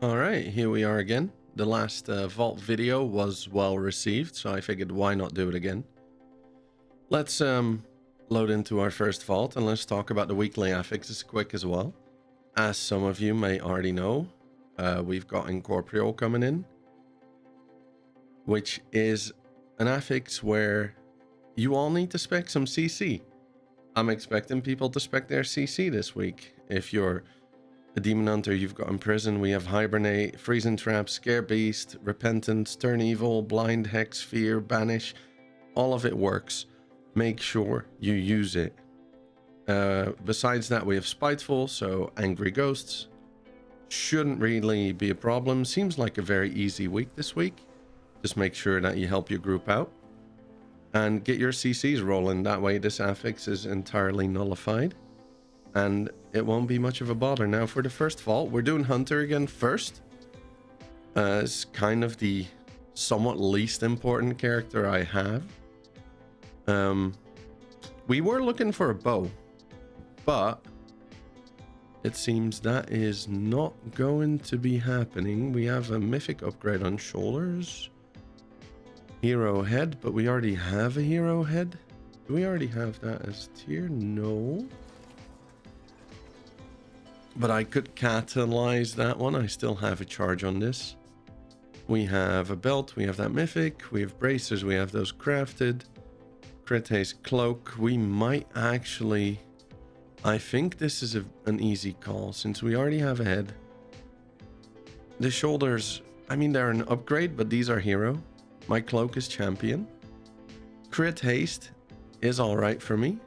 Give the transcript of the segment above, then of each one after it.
All right, here we are again. The last vault video was well received, so I figured why not do it again. Let's load into our first vault and let's talk about the weekly affixes quick as well. As some of you may already know, we've got Incorporeal coming in, which is an affix where you all need to spec some CC. I'm expecting people to spec their CC this week. If you're a Demon Hunter, you've got Imprison, we have Hibernate, Freezing Trap, Scare Beast, Repentance, Turn Evil, Blind, Hex, Fear, Banish. All of it works. Make sure you use it. Besides that, we have Spiteful, so Angry Ghosts. Shouldn't really be a problem. Seems like a very easy week this week. Just make sure that you help your group out. And get your CCs rolling. That way this affix is entirely nullified. And it won't be much of a bother. Now for the first vault, we're doing Hunter again first. It's kind of the somewhat least important character I have. We were looking for a bow, but it seems that is not going to be happening. We have a Mythic upgrade on shoulders. Hero head, but we already have a hero head. Do we already have that as tier? No. But I could catalyze that one. I still have a charge on this. We have a belt. We have that mythic. We have bracers. We have those crafted. Crit haste cloak. We might actually... I think this is an easy call since we already have a head. The shoulders, I mean, they're an upgrade, but these are hero. My cloak is champion. Crit haste is all right for me.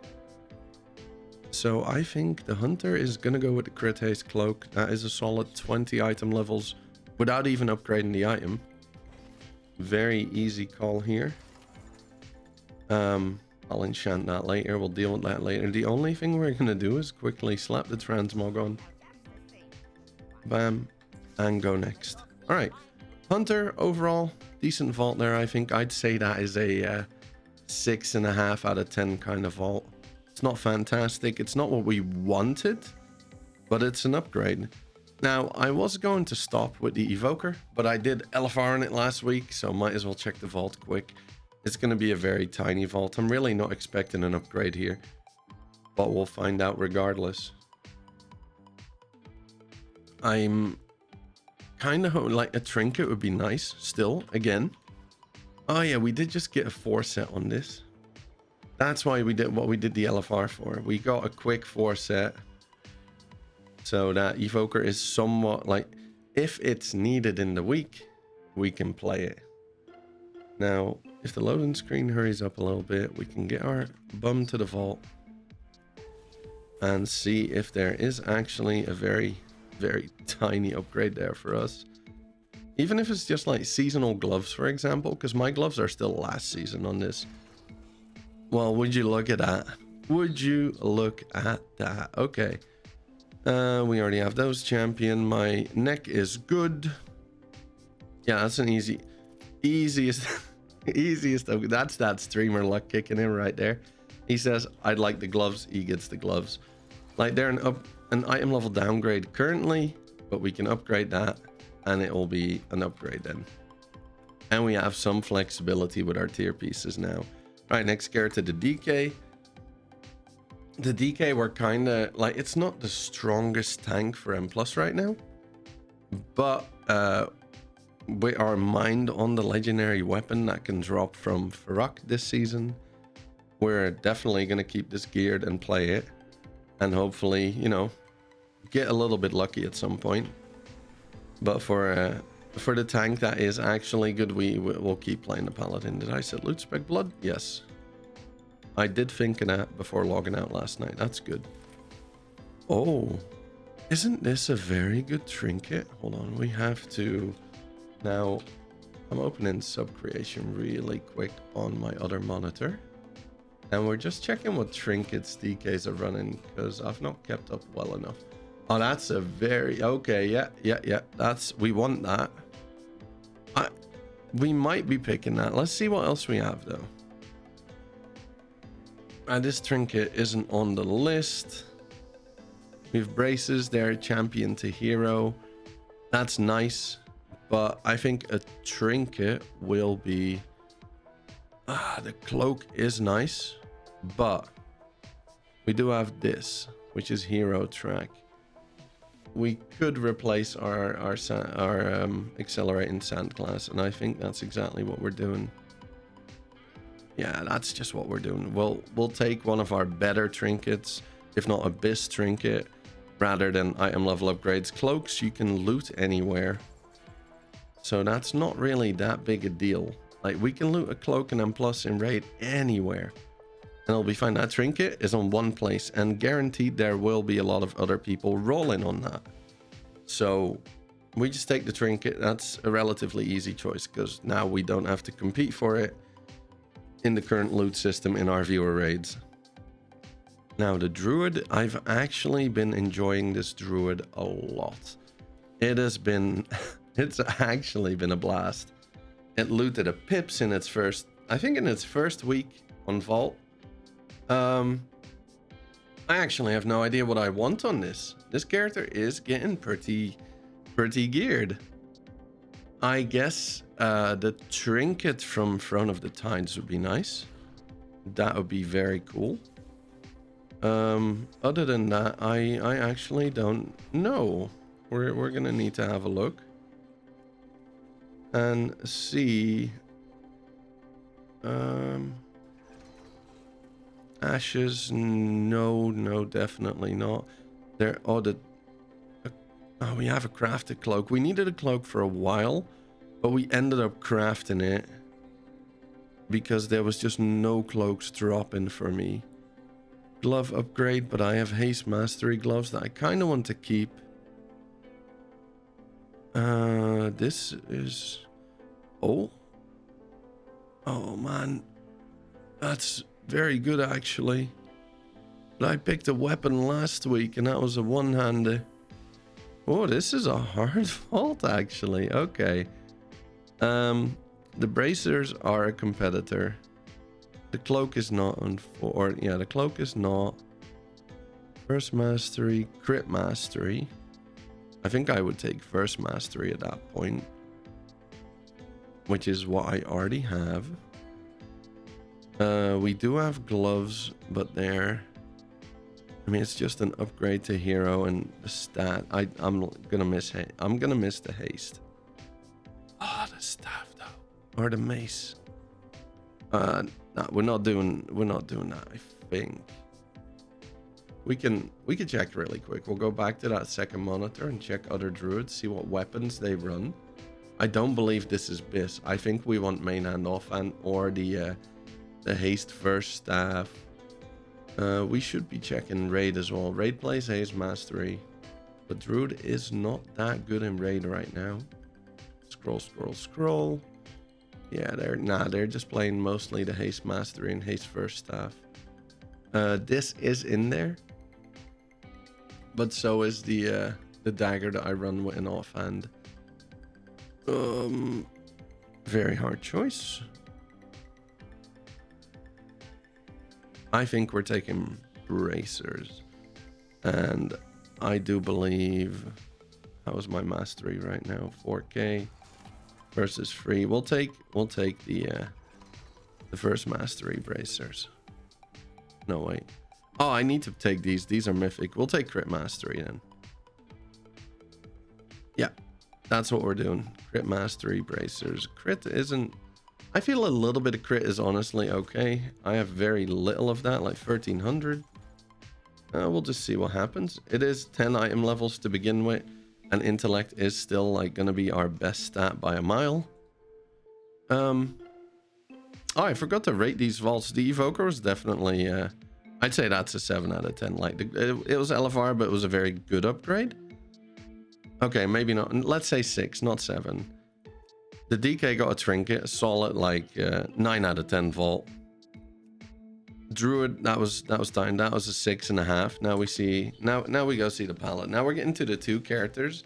So I think the Hunter is going to go with the Crit Haste Cloak. That is a solid 20 item levels without even upgrading the item. Very easy call here. I'll enchant that later. We'll deal with that later. The only thing we're going to do is quickly slap the transmog on. Bam. And go next. All right. Hunter, overall, decent vault there, I think. I'd say that is a 6.5 out of 10 kind of vault. It's not fantastic. It's not what we wanted, but it's an upgrade. Now, I was going to stop with the Evoker, but I did LFR on it last week, so might as well check the vault quick. It's going to be a very tiny vault. I'm really not expecting an upgrade here, but we'll find out regardless. I'm kind of like a trinket would be nice still, again. Oh yeah, we did just get a 4 set on this. That's why we did what we did the LFR for. We got a quick 4 set. So that Evoker is somewhat like, if it's needed in the week, we can play it. Now, if the loading screen hurries up a little bit, we can get our bum to the vault and see if there is actually a very, very tiny upgrade there for us. Even if it's just like seasonal gloves, for example, because my gloves are still last season on this. Well, would you look at that? Would you look at that? Okay. We already have those. Champion. My neck is good. Yeah, that's an easiest. Easiest. That's that streamer luck kicking in right there. He says, I'd like the gloves. He gets the gloves. Like they're an item level downgrade currently, but we can upgrade that and it will be an upgrade then. And we have some flexibility with our tier pieces now. Right, next character, the DK. The DK, we're kind of like, it's not the strongest tank for M+ right now, but with our mind on the legendary weapon that can drop from Faruk this season, we're definitely going to keep this geared and play it, and hopefully, you know, get a little bit lucky at some point. But for the tank that is actually good, we'll keep playing the Paladin. Did I set loot spec blood? Yes. I did think of that before logging out last night. That's good. Oh, isn't this a very good trinket? Hold on, we have to... Now, I'm opening sub creation really quick on my other monitor. And we're just checking what trinkets DKs are running because I've not kept up well enough. Oh, that's a very... Okay, yeah. We want that. We might be picking that. Let's see what else we have, though. This trinket isn't on the list. We have braces there, champion to hero. That's nice, but I think a trinket will be... the cloak is nice, but we do have this, which is hero track. We could replace our accelerating sand class, and I think that's exactly what we're doing. Yeah, that's just what we're doing. We'll take one of our better trinkets, if not a BIS trinket, rather than item level upgrades. Cloaks you can loot anywhere, so that's not really that big a deal. Like, we can loot a cloak and then plus in raid anywhere, and it'll be fine. That trinket is on one place, and guaranteed there will be a lot of other people rolling on that. So we just take the trinket. That's a relatively easy choice, because now we don't have to compete for it in the current loot system in our viewer raids. Now the Druid, I've actually been enjoying this Druid a lot. It has been, it's actually been a blast. It looted a pips in its first, I think in its first week on Vault. I actually have no idea what I want on this. This character is getting pretty geared. I guess the trinket from Throne of the Tides would be nice. That would be very cool. Other than that, I actually don't know. We're gonna need to have a look and see. Ashes, no, definitely not. There, oh, we have a crafted cloak. We needed a cloak for a while, but we ended up crafting it because there was just no cloaks dropping for me. Glove upgrade, but I have haste mastery gloves that I kind of want to keep. This is... Oh man, that's very good actually. But I picked a weapon last week and that was a one-hander. Oh, this is a hard vault actually. Okay. The bracers are a competitor. The cloak is not the cloak is not. First mastery, crit mastery. I think I would take first mastery at that point, which is what I already have. We do have gloves, but they're... I mean, it's just an upgrade to hero and the stat. I'm gonna miss the haste. Oh, the staff though, or the mace. No, we're not doing that. I think we can check really quick. We'll go back to that second monitor and check other druids, see what weapons they run. I don't believe this is BIS. I think we want main hand offhand or the haste first staff. We should be checking raid as well. Raid plays haste mastery, but Druid is not that good in raid right now. Scroll. Yeah, they're just playing mostly the haste mastery and haste first staff. This is in there, but so is the dagger that I run with an offhand. Very hard choice. I think we're taking bracers, and I do believe, how is my mastery right now? 4K versus free. We'll take the first mastery bracers. No, wait. Oh, I need to take these. These are mythic. We'll take crit mastery then. Yeah, that's what we're doing. Crit mastery bracers. Crit isn't... I feel a little bit of crit is honestly okay. I have very little of that, like 1300. We'll just see what happens. It is 10 item levels to begin with, and intellect is still like gonna be our best stat by a mile. Oh, I forgot to rate these vaults. The Evoker was definitely I'd say that's a 7 out of 10. Like it was LFR, but it was a very good upgrade. Okay, maybe not. Let's say 6, not 7. The DK got a trinket, a solid like 9 out of 10 vault. Druid, that was dying. That was a 6.5. Now we see now we go see the Paladin. Now we're getting to the two characters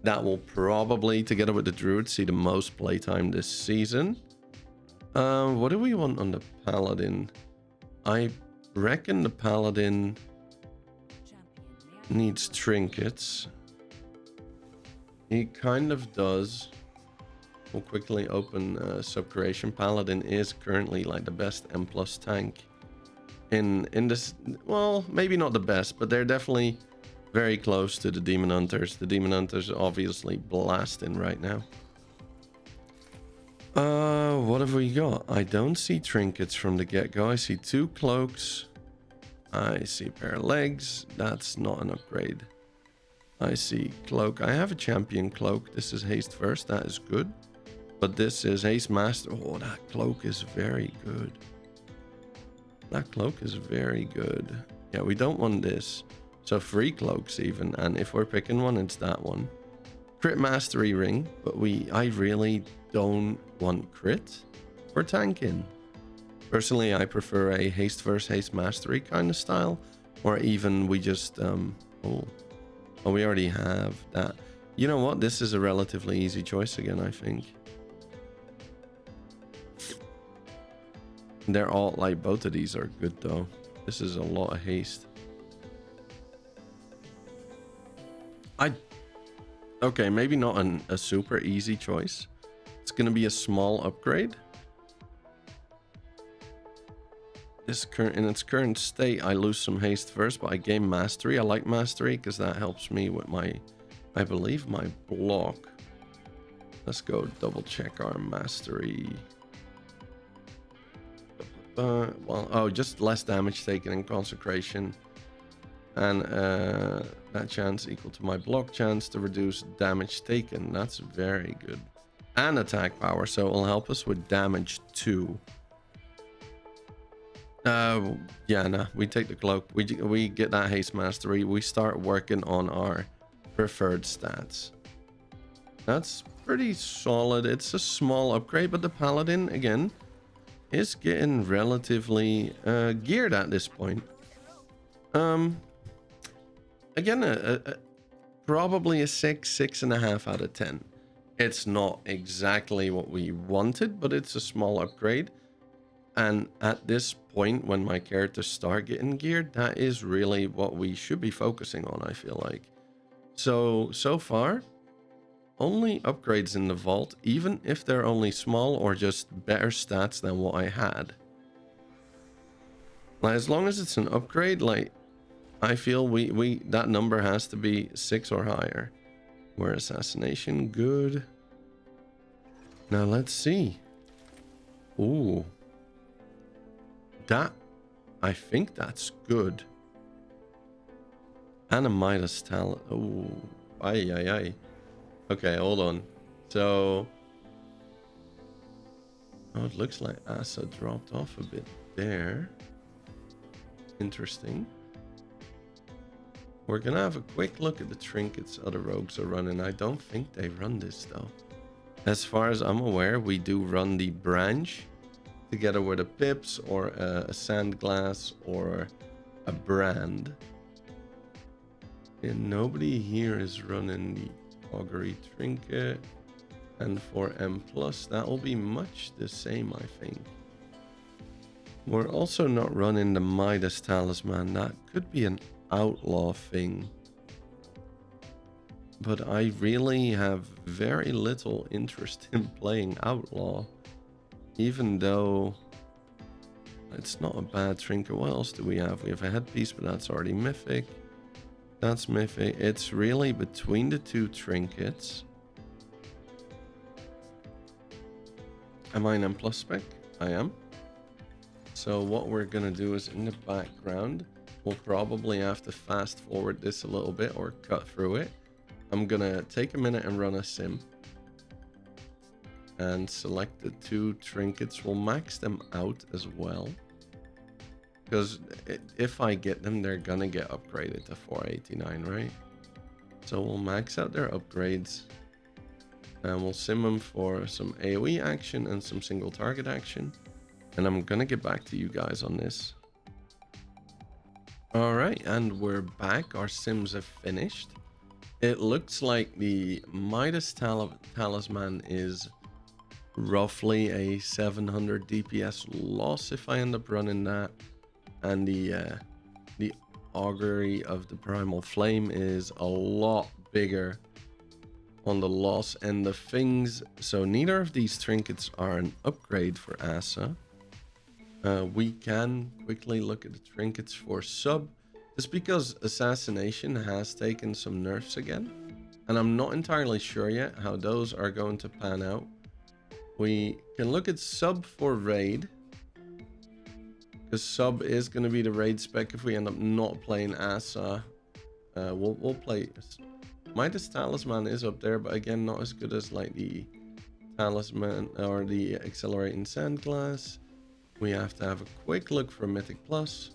that will probably, together with the Druid, see the most playtime this season. What do we want on the Paladin? I reckon the Paladin needs trinkets. He kind of does. We'll quickly open Subcreation. Paladin is currently like the best M plus tank in this. Well, maybe not the best, but they're definitely very close to the Demon Hunters. The Demon Hunters are obviously blasting right now. What have we got? I don't see trinkets from the get-go. I see 2 cloaks. I see a pair of legs. That's not an upgrade. I see cloak. I have a champion cloak. This is haste first. That is good. But this is haste master. Oh, that cloak is very good. That cloak is very good. Yeah, we don't want this. So 3 cloaks even. And if we're picking one, it's that one. Crit mastery ring. But I really don't want crit for tanking. Personally, I prefer a haste versus haste mastery kind of style. Or even we just... Oh, we already have that. You know what? This is a relatively easy choice again, I think. They're all like, both of these are good though. This is a lot of haste. Okay, maybe not a super easy choice. It's gonna be a small upgrade. In its current state, I lose some haste first, but I gain mastery. I like mastery because that helps me with I believe my block. Let's go double check our mastery. Well, oh, just less damage taken in consecration. And that chance equal to my block chance to reduce damage taken. That's very good. And attack power, so it'll help us with damage too. Yeah, nah, we take the cloak. We get that haste mastery. We start working on our preferred stats. That's pretty solid. It's a small upgrade, but the Paladin, again, is getting relatively geared at this point. Again, probably a 6.5 out of 10. It's not exactly what we wanted, but it's a small upgrade. And at this point, when my characters start getting geared, that is really what we should be focusing on, I feel like. So far, only upgrades in the vault, even if they're only small or just better stats than what I had. Like, as long as it's an upgrade, like, I feel that number has to be 6 or higher. Where assassination, good. Now let's see. Ooh. I think that's good. And a Midas talent. Oh, ay. Okay, hold on. So, oh, it looks like Asa dropped off a bit there. Interesting. We're gonna have a quick look at the trinkets other rogues are running. I don't think they run this though. As far as I'm aware, we do run the branch together with a pips or a sand glass or a brand. And nobody here is running the augury trinket. And for M+, that will be much the same, I think. We're also not running the Midas talisman. That could be an outlaw thing. But I really have very little interest in playing outlaw. Even though it's not a bad trinket. What else do we have? We have a headpiece, but that's already mythic. That's mythic. It's really between the 2 trinkets. Am I an M+ spec? I am. So what we're gonna do is in the background, we'll probably have to fast forward this a little bit or cut through it. I'm gonna take a minute and run a sim. And select the 2 trinkets. We'll max them out as well. Because if I get them, they're gonna get upgraded to 489, right? So we'll max out their upgrades. And we'll sim them for some AoE action and some single target action. And I'm gonna get back to you guys on this. Alright, and we're back. Our sims have finished. It looks like the Midas talisman is roughly a 700 DPS loss if I end up running that. And the augury of the primal flame is a lot bigger on the loss and the things. So neither of these trinkets are an upgrade for Asa. We can quickly look at the trinkets for sub, just because assassination has taken some nerfs again, and I'm not entirely sure yet how those are going to pan out. We can look at sub for raid, because sub is going to be the raid spec if we end up not playing Asa. We'll play Midas Talisman is up there, but again, not as good as like the Talisman or the Accelerating Sandglass. We have to have a quick look for Mythic Plus.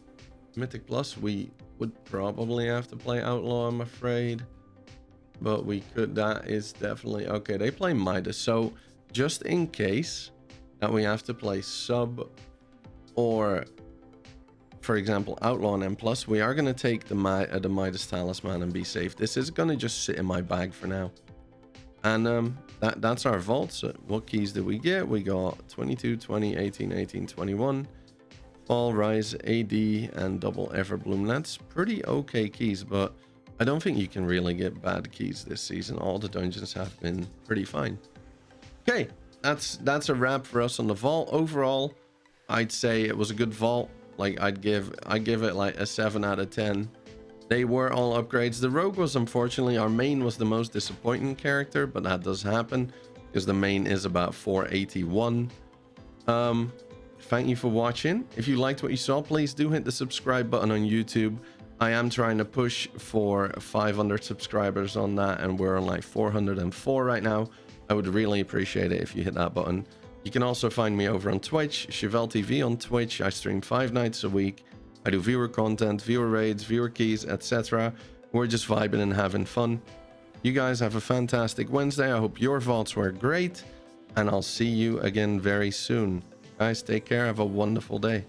Mythic Plus, we would probably have to play Outlaw, I'm afraid. But we could, that is definitely, okay, they play Midas. So just in case that we have to play sub or, for example, Outlaw and M+, we are going to take the Midas Talisman and be safe. This is going to just sit in my bag for now. And that's our vault. So what keys did we get? We got 22, 20, 18, 18, 21. Fall, Rise, AD, and Double Everbloom. That's pretty okay keys, but I don't think you can really get bad keys this season. All the dungeons have been pretty fine. Okay, that's a wrap for us on the vault. Overall, I'd say it was a good vault. Like I'd give it like a 7 out of 10. They were all upgrades. The rogue was, unfortunately, our main was the most disappointing character, but that does happen because the main is about 481. Thank you for watching. If you liked what you saw, please do hit the subscribe button on YouTube. I am trying to push for 500 subscribers on that, and we're on like 404 right now. I would really appreciate it if you hit that button. You can also find me over on Twitch, Chevelletv on Twitch. I stream 5 nights a week. I do viewer content, viewer raids, viewer keys, etc. We're just vibing and having fun. You guys have a fantastic Wednesday. I hope your vaults were great, and I'll see you again very soon. Guys, take care. Have a wonderful day.